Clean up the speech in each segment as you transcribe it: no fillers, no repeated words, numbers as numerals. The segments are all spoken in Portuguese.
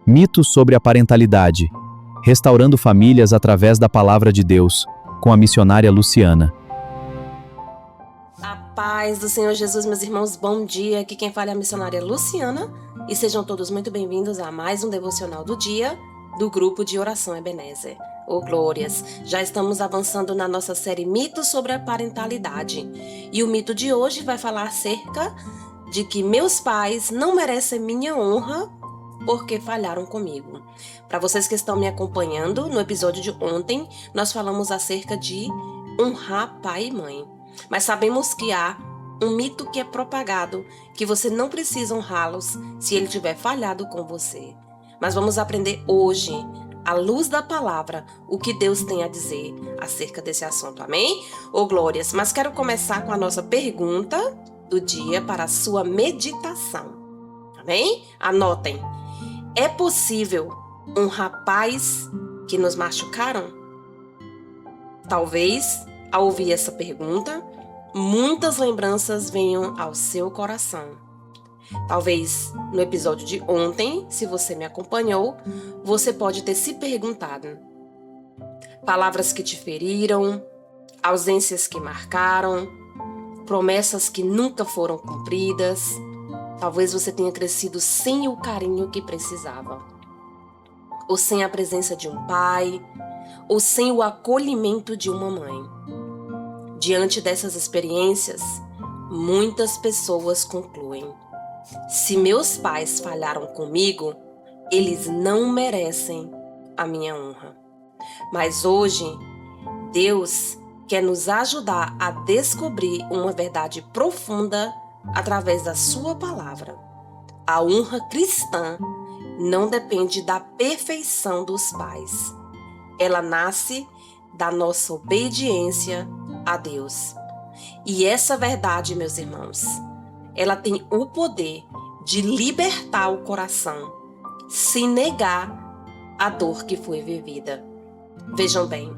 Mitos sobre a parentalidade. Restaurando famílias através da palavra de Deus, com a missionária Luciana. A paz do Senhor Jesus, meus irmãos, bom dia. Aqui quem fala é a missionária Luciana e sejam todos muito bem-vindos a mais um devocional do dia do grupo de oração Ebenezer. Oh, glórias! Já estamos avançando na nossa série Mitos sobre a Parentalidade e o mito de hoje vai falar acerca de que meus pais não merecem minha honra porque falharam comigo. Para vocês que estão me acompanhando, no episódio de ontem, nós falamos acerca de honrar pai e mãe. Mas sabemos que há um mito que é propagado, que você não precisa honrá-los se ele tiver falhado com você. Mas vamos aprender hoje, à luz da palavra, o que Deus tem a dizer acerca desse assunto. Amém? Ô glórias! Mas quero começar com a nossa pergunta do dia para a sua meditação. Amém? Anotem. É possível honrar pais que nos machucaram? Talvez, ao ouvir essa pergunta, muitas lembranças venham ao seu coração. Talvez no episódio de ontem, se você me acompanhou, você pode ter se perguntado: palavras que te feriram, ausências que marcaram, promessas que nunca foram cumpridas. Talvez você tenha crescido sem o carinho que precisava, ou sem a presença de um pai, ou sem o acolhimento de uma mãe. Diante dessas experiências, muitas pessoas concluem: se meus pais falharam comigo, eles não merecem a minha honra. Mas hoje, Deus quer nos ajudar a descobrir uma verdade profunda através da sua palavra. A honra cristã não depende da perfeição dos pais. Ela nasce da nossa obediência a Deus. E essa verdade, meus irmãos, ela tem o poder de libertar o coração, sem negar a dor que foi vivida. Vejam bem,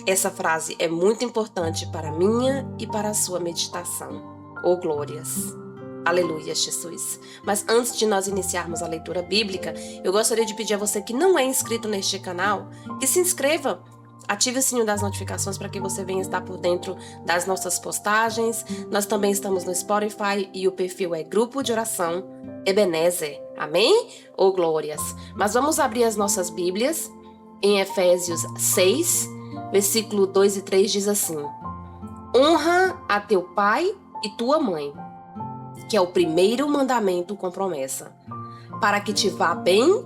essa frase é muito importante para a minha e para a sua meditação. Oh, glórias! Aleluia, Jesus! Mas antes de nós iniciarmos a leitura bíblica, eu gostaria de pedir a você que não é inscrito neste canal, que se inscreva, ative o sininho das notificações para que você venha estar por dentro das nossas postagens. Nós também estamos no Spotify e o perfil é Grupo de Oração Ebenezer. Amém? Oh, glórias! Mas vamos abrir as nossas Bíblias em Efésios 6, versículo 2 e 3 diz assim: honra a teu pai e tua mãe, que é o primeiro mandamento com promessa, para que te vá bem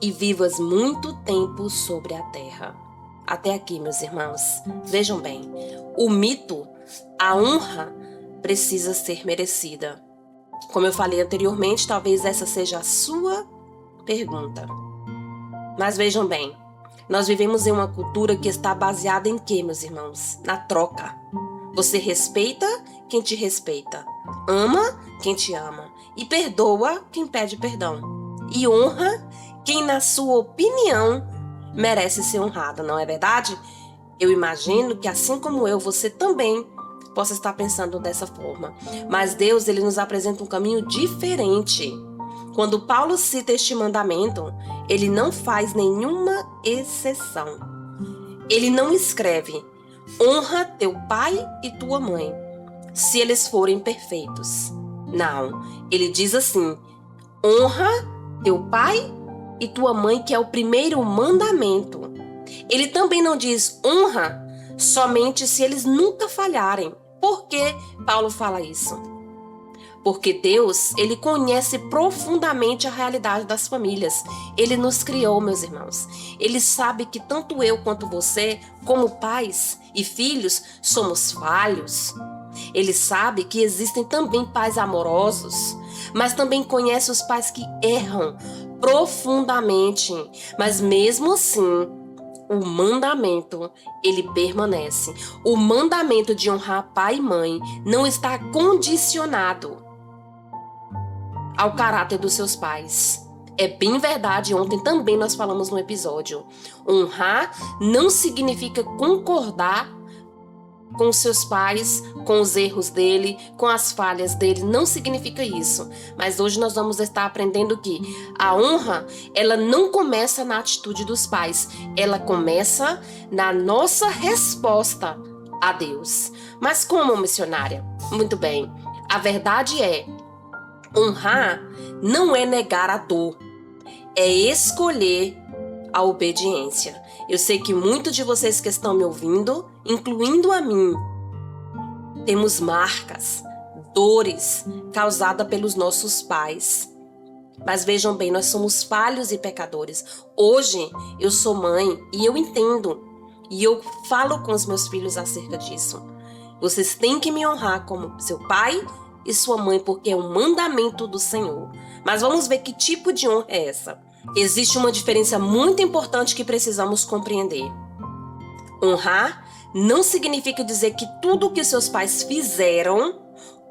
e vivas muito tempo sobre a terra. Até aqui, meus irmãos, vejam bem, o mito, a honra precisa ser merecida. Como eu falei anteriormente, talvez essa seja a sua pergunta. Mas vejam bem, nós vivemos em uma cultura que está baseada em quê, meus irmãos? Na troca. Você respeita quem te respeita, ama quem te ama e perdoa quem pede perdão. E honra quem, na sua opinião, merece ser honrado, não é verdade? Eu imagino que, assim como eu, você também possa estar pensando dessa forma. Mas Deus, ele nos apresenta um caminho diferente. Quando Paulo cita este mandamento, ele não faz nenhuma exceção. Ele não escreve: honra teu pai e tua mãe, se eles forem perfeitos. Não, ele diz assim: honra teu pai e tua mãe, que é o primeiro mandamento. Ele também não diz honra somente se eles nunca falharem. Por que Paulo fala isso? Porque Deus, ele conhece profundamente a realidade das famílias. Ele nos criou, meus irmãos. Ele sabe que tanto eu quanto você, como pais e filhos, somos falhos. Ele sabe que existem também pais amorosos, mas também conhece os pais que erram profundamente. Mas mesmo assim, o mandamento, ele permanece. O mandamento de honrar pai e mãe não está condicionado ao caráter dos seus pais. É bem verdade, ontem também nós falamos no episódio. Honrar não significa concordar com os seus pais, com os erros dele, com as falhas dele, não significa isso. Mas hoje nós vamos estar aprendendo que a honra, ela não começa na atitude dos pais, ela começa na nossa resposta a Deus. Mas como, missionária? Muito bem, a verdade é, honrar não é negar a dor, é escolher a obediência. Eu sei que muitos de vocês que estão me ouvindo, incluindo a mim, temos marcas, dores causadas pelos nossos pais. Mas vejam bem, nós somos falhos e pecadores. Hoje eu sou mãe e eu entendo. E eu falo com os meus filhos acerca disso. Vocês têm que me honrar como seu pai e sua mãe, porque é um mandamento do Senhor. Mas vamos ver que tipo de honra é essa. Existe uma diferença muito importante que precisamos compreender. Honrar não significa dizer que tudo o que seus pais fizeram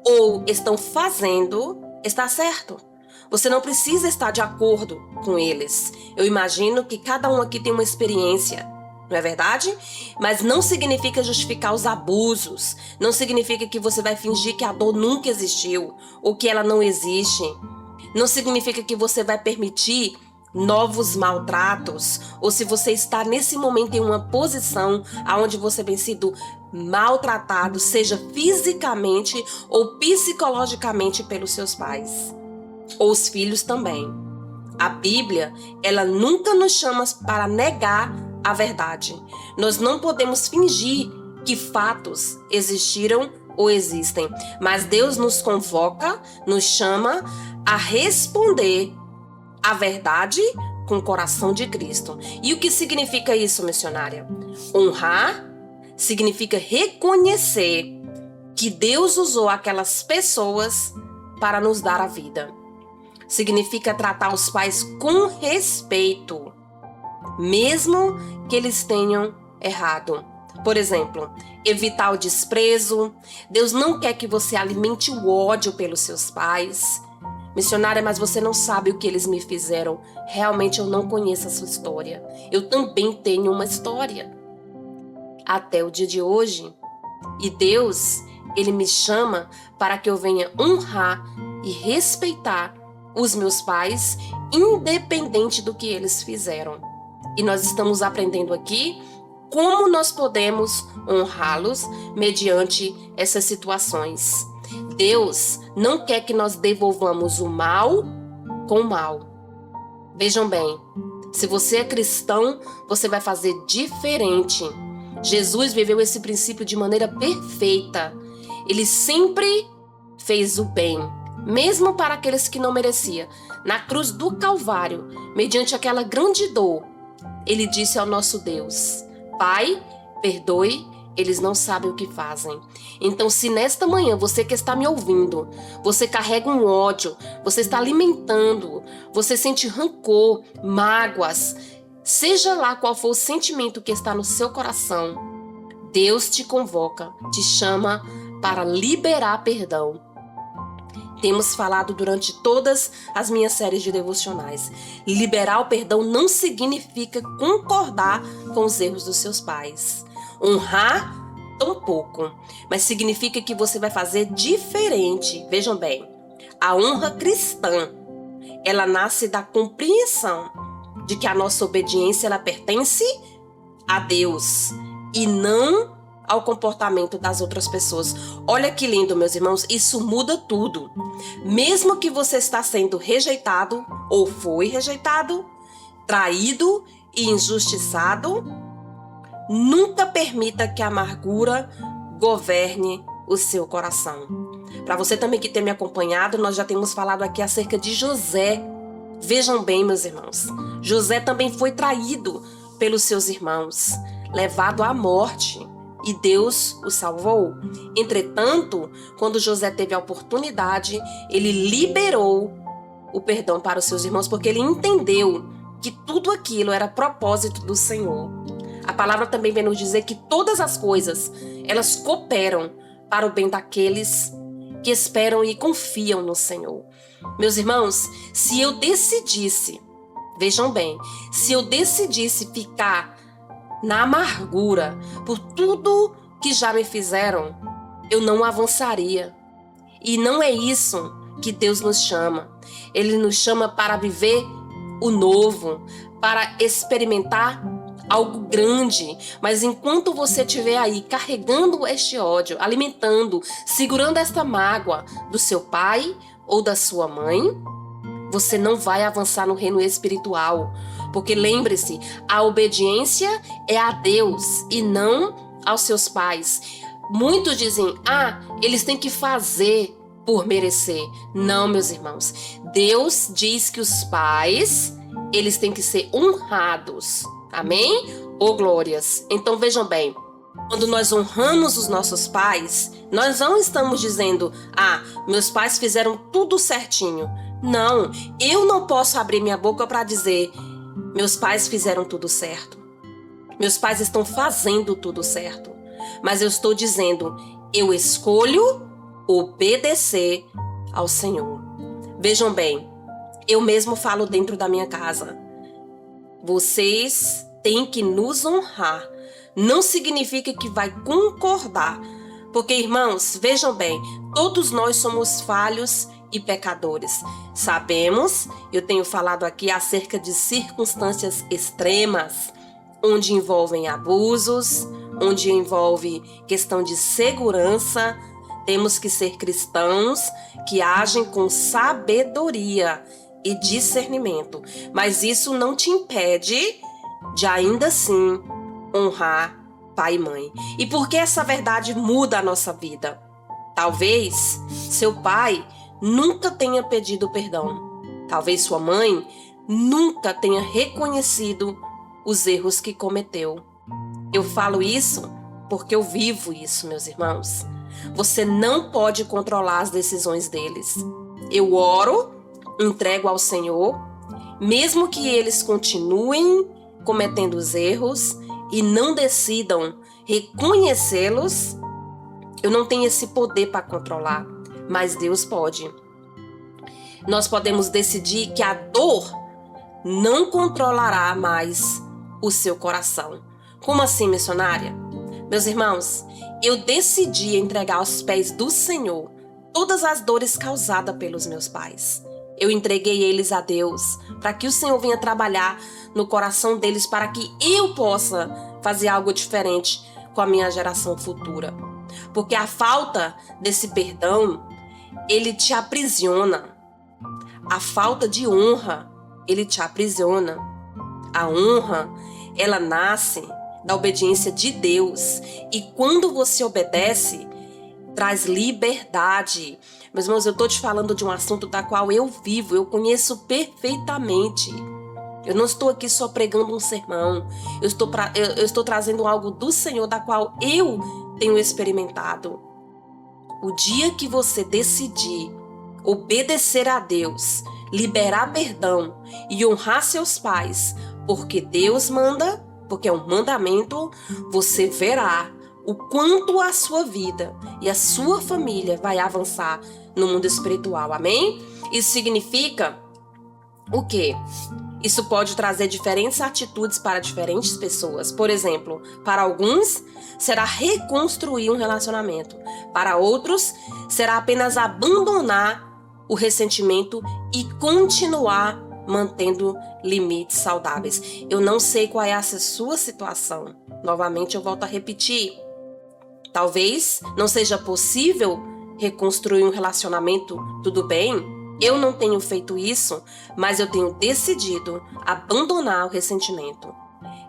ou estão fazendo está certo. Você não precisa estar de acordo com eles. Eu imagino que cada um aqui tem uma experiência, não é verdade? Mas não significa justificar os abusos. Não significa que você vai fingir que a dor nunca existiu ou que ela não existe. Não significa que você vai permitir novos maltratos, ou se você está nesse momento em uma posição onde você tem sido maltratado, seja fisicamente ou psicologicamente pelos seus pais, ou os filhos também. A Bíblia, ela nunca nos chama para negar a verdade. Nós não podemos fingir que fatos existiram ou existem, mas Deus nos convoca, nos chama a responder a verdade com o coração de Cristo. E o que significa isso, missionária? Honrar significa reconhecer que Deus usou aquelas pessoas para nos dar a vida. Significa tratar os pais com respeito, mesmo que eles tenham errado. Por exemplo, evitar o desprezo. Deus não quer que você alimente o ódio pelos seus pais. Missionária, mas você não sabe o que eles me fizeram. Realmente eu não conheço a sua história. Eu também tenho uma história. Até o dia de hoje. E Deus, Ele me chama para que eu venha honrar e respeitar os meus pais, independente do que eles fizeram. E nós estamos aprendendo aqui como nós podemos honrá-los mediante essas situações. Deus não quer que nós devolvamos o mal com o mal. Vejam bem, se você é cristão, você vai fazer diferente. Jesus viveu esse princípio de maneira perfeita. Ele sempre fez o bem, mesmo para aqueles que não mereciam. Na cruz do Calvário, mediante aquela grande dor, ele disse ao nosso Deus: Pai, perdoe, eles não sabem o que fazem. Então, se nesta manhã você que está me ouvindo, você carrega um ódio, você está alimentando, você sente rancor, mágoas, seja lá qual for o sentimento que está no seu coração, Deus te convoca, te chama para liberar perdão. Temos falado durante todas as minhas séries de devocionais. Liberar o perdão não significa concordar com os erros dos seus pais. Honrar, tampouco. Mas significa que você vai fazer diferente. Vejam bem, a honra cristã, ela nasce da compreensão de que a nossa obediência, ela pertence a Deus e não ao comportamento das outras pessoas. Olha que lindo, meus irmãos, isso muda tudo. Mesmo que você está sendo rejeitado ou foi rejeitado, traído e injustiçado, nunca permita que a amargura governe o seu coração. Para você também que tem me acompanhado, nós já temos falado aqui acerca de José. Vejam bem, meus irmãos, José também foi traído pelos seus irmãos, levado à morte. E Deus o salvou. Entretanto, quando José teve a oportunidade, ele liberou o perdão para os seus irmãos, porque ele entendeu que tudo aquilo era propósito do Senhor. A palavra também vem nos dizer que todas as coisas, elas cooperam para o bem daqueles que esperam e confiam no Senhor. Meus irmãos, se eu decidisse, vejam bem, se eu decidisse ficar na amargura por tudo que já me fizeram, eu não avançaria. E não é isso que Deus nos chama. Ele nos chama para viver o novo, para experimentar algo grande. Mas enquanto você estiver aí carregando este ódio, alimentando, segurando esta mágoa do seu pai ou da sua mãe, você não vai avançar no reino espiritual. Porque lembre-se, a obediência é a Deus e não aos seus pais. Muitos dizem, eles têm que fazer por merecer. Não, meus irmãos. Deus diz que os pais, eles têm que ser honrados. Amém? Ô glórias. Então vejam bem, quando nós honramos os nossos pais, nós não estamos dizendo, meus pais fizeram tudo certinho. Não, eu não posso abrir minha boca para dizer, meus pais fizeram tudo certo. Meus pais estão fazendo tudo certo. Mas eu estou dizendo, eu escolho obedecer ao Senhor. Vejam bem, eu mesmo falo dentro da minha casa. Vocês têm que nos honrar. Não significa que vai concordar. Porque, irmãos, vejam bem, todos nós somos falhos e pecadores. Sabemos, eu tenho falado aqui acerca de circunstâncias extremas, onde envolvem abusos, onde envolve questão de segurança. Temos que ser cristãos que agem com sabedoria e discernimento. Mas isso não te impede de ainda assim honrar pai e mãe. E por que essa verdade muda a nossa vida? Talvez seu pai nunca tenha pedido perdão. Talvez sua mãe nunca tenha reconhecido os erros que cometeu. Eu falo isso porque eu vivo isso, meus irmãos. Você não pode controlar as decisões deles. Eu oro, entrego ao Senhor, mesmo que eles continuem cometendo os erros e não decidam reconhecê-los, eu não tenho esse poder para controlar, mas Deus pode. Nós podemos decidir que a dor não controlará mais o seu coração. Como assim, missionária? Meus irmãos, eu decidi entregar aos pés do Senhor todas as dores causadas pelos meus pais. Eu entreguei eles a Deus, para que o Senhor venha trabalhar no coração deles, para que eu possa fazer algo diferente com a minha geração futura. Porque a falta desse perdão, ele te aprisiona. A falta de honra, ele te aprisiona. A honra, ela nasce da obediência de Deus. E quando você obedece, traz liberdade. Meus irmãos, eu estou te falando de um assunto da qual eu vivo, eu conheço perfeitamente. Eu não estou aqui só pregando um sermão. Eu estou trazendo algo do Senhor, da qual eu tenho experimentado. O dia que você decidir obedecer a Deus, liberar perdão e honrar seus pais, porque Deus manda, porque é um mandamento, você verá o quanto a sua vida e a sua família vai avançar no mundo espiritual, amém? Isso significa o quê? Isso pode trazer diferentes atitudes para diferentes pessoas. Por exemplo, para alguns, será reconstruir um relacionamento. Para outros, será apenas abandonar o ressentimento e continuar mantendo limites saudáveis. Eu não sei qual é essa sua situação. Novamente, eu volto a repetir. Talvez não seja possível reconstruir um relacionamento, tudo bem? Eu não tenho feito isso, mas eu tenho decidido abandonar o ressentimento.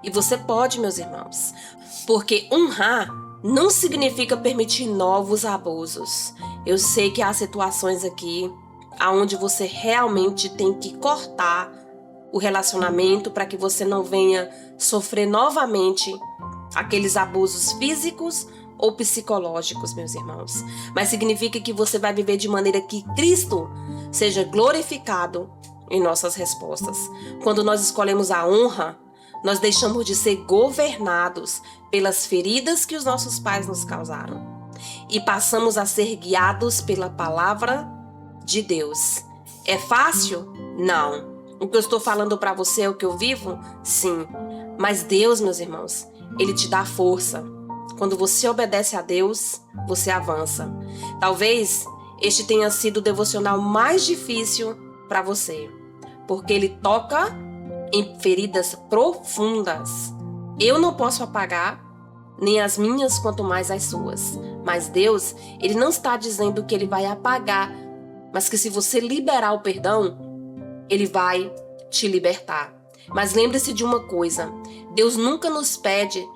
E você pode, meus irmãos, porque honrar não significa permitir novos abusos. Eu sei que há situações aqui onde você realmente tem que cortar o relacionamento para que você não venha sofrer novamente aqueles abusos físicos ou psicológicos, meus irmãos. Mas significa que você vai viver de maneira que Cristo seja glorificado em nossas respostas. Quando nós escolhemos a honra, nós deixamos de ser governados pelas feridas que os nossos pais nos causaram e passamos a ser guiados pela palavra de Deus. É fácil? Não. O que eu estou falando para você é o que eu vivo? Sim. Mas Deus, meus irmãos, Ele te dá força. quando você obedece a Deus, você avança. Talvez este tenha sido o devocional mais difícil para você, porque ele toca em feridas profundas. Eu não posso apagar nem as minhas, quanto mais as suas. Mas Deus, ele não está dizendo que ele vai apagar, mas que se você liberar o perdão, ele vai te libertar. Mas lembre-se de uma coisa: Deus nunca nos pede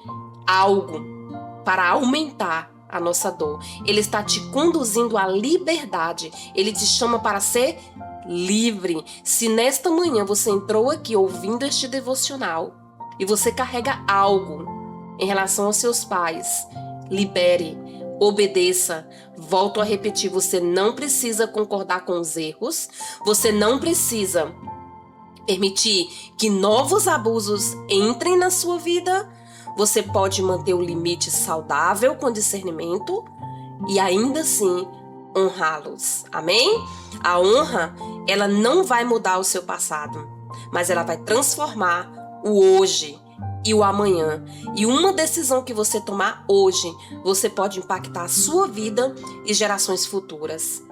algo para aumentar a nossa dor. Ele está te conduzindo à liberdade. Ele te chama para ser livre. Se nesta manhã você entrou aqui ouvindo este devocional e você carrega algo em relação aos seus pais, libere, obedeça. Volto a repetir, você não precisa concordar com os erros, você não precisa permitir que novos abusos entrem na sua vida. Você pode manter o limite saudável com discernimento e ainda assim honrá-los. Amém? A honra, ela não vai mudar o seu passado, mas ela vai transformar o hoje e o amanhã. E uma decisão que você tomar hoje, você pode impactar a sua vida e gerações futuras.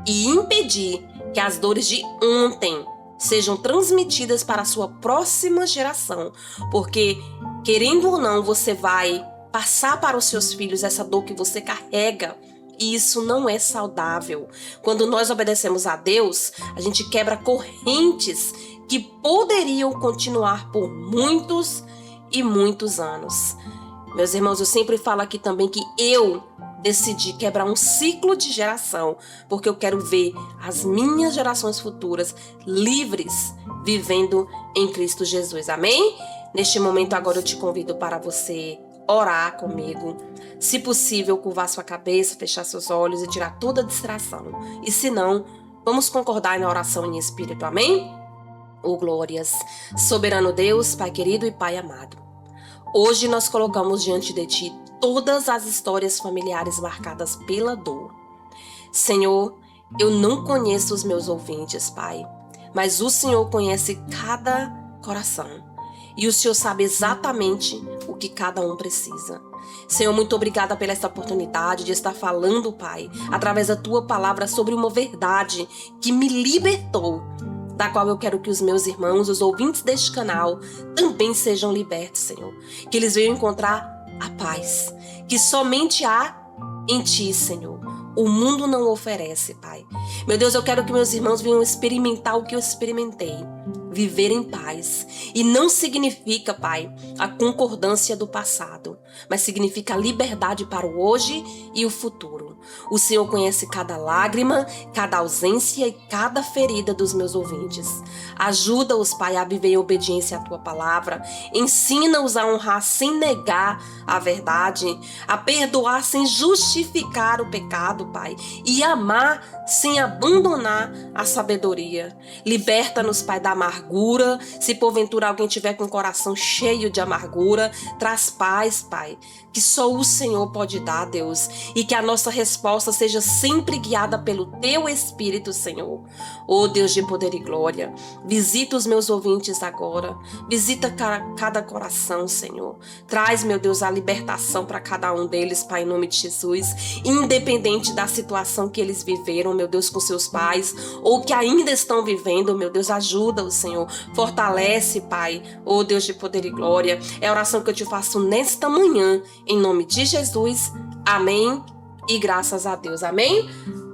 E impedir que as dores de ontem sejam transmitidas para a sua próxima geração. Porque, querendo ou não, você vai passar para os seus filhos essa dor que você carrega. E isso não é saudável. Quando nós obedecemos a Deus, a gente quebra correntes que poderiam continuar por muitos e muitos anos. Meus irmãos, eu sempre falo aqui também que eu decidi quebrar um ciclo de geração, porque eu quero ver as minhas gerações futuras livres, vivendo em Cristo Jesus. Amém? Neste momento agora eu te convido para você orar comigo. Se possível, curvar sua cabeça, fechar seus olhos e tirar toda a distração. E se não, vamos concordar na oração em espírito. Amém? Oh, glórias! Soberano Deus, Pai querido e Pai amado, hoje nós colocamos diante de Ti todas as histórias familiares marcadas pela dor. Senhor, eu não conheço os meus ouvintes, Pai, mas o Senhor conhece cada coração e o Senhor sabe exatamente o que cada um precisa. Senhor, muito obrigada pela esta oportunidade de estar falando, Pai, através da Tua palavra sobre uma verdade que me libertou, da qual eu quero que os meus irmãos, os ouvintes deste canal, também sejam libertos, Senhor. Que eles venham encontrar a paz, que somente há em Ti, Senhor. O mundo não oferece, Pai. Meu Deus, eu quero que meus irmãos venham experimentar o que eu experimentei. Viver em paz. E não significa, Pai, a concordância do passado, mas significa a liberdade para o hoje e o futuro. O Senhor conhece cada lágrima, cada ausência e cada ferida dos meus ouvintes. Ajuda-os, Pai, a viver em obediência à Tua palavra. Ensina-os a honrar sem negar a verdade, a perdoar sem justificar o pecado, Pai, e amar sem abandonar a sabedoria. Liberta-nos, Pai, da amargura. Se porventura alguém tiver com o coração cheio de amargura, traz paz, Pai, que só o Senhor pode dar, Deus, e que a nossa resposta seja sempre guiada pelo Teu Espírito, Senhor. Oh Deus de poder e glória, visita os meus ouvintes agora, visita cada coração, Senhor. Traz, meu Deus, a libertação para cada um deles, Pai, em nome de Jesus, independente da situação que eles viveram, meu Deus, com seus pais, ou que ainda estão vivendo, meu Deus, ajuda-os, Senhor. Fortalece, Pai, oh Deus de poder e glória. É a oração que eu te faço nesta manhã, em nome de Jesus. Amém e graças a Deus. Amém?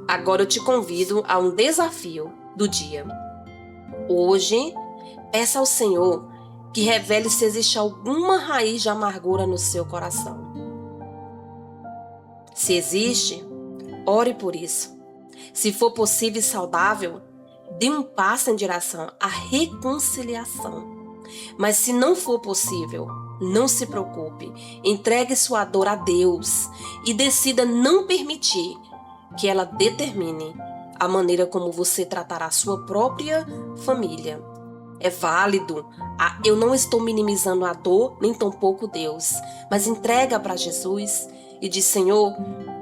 Agora eu te convido a um desafio do dia. Hoje, peça ao Senhor que revele se existe alguma raiz de amargura no seu coração. Se existe, ore por isso. Se for possível e saudável, dê um passo em direção à reconciliação. Mas se não for possível, não se preocupe. Entregue sua dor a Deus e decida não permitir que ela determine a maneira como você tratará a sua própria família. É válido. Eu não estou minimizando a dor, nem tampouco Deus, mas entrega para Jesus e diz: Senhor,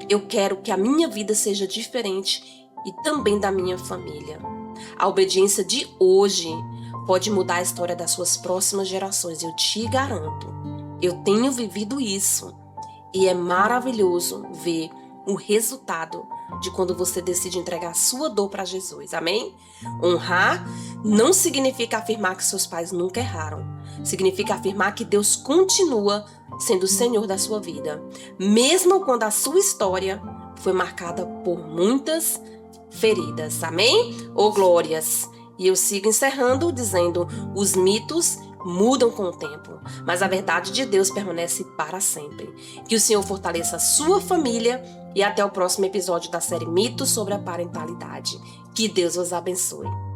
eu quero que a minha vida seja diferente e também da minha família. A obediência de hoje pode mudar a história das suas próximas gerações, eu te garanto. Eu tenho vivido isso E é maravilhoso ver o resultado de quando você decide entregar a sua dor para Jesus, amém? Honrar não significa afirmar que seus pais nunca erraram. Significa afirmar que Deus continua sendo o Senhor da sua vida, mesmo quando a sua história foi marcada por muitas feridas, amém? Ô glórias! E eu sigo encerrando dizendo: os mitos mudam com o tempo, mas a verdade de Deus permanece para sempre. Que o Senhor fortaleça a sua família e até o próximo episódio da série Mitos sobre a Parentalidade. Que Deus os abençoe.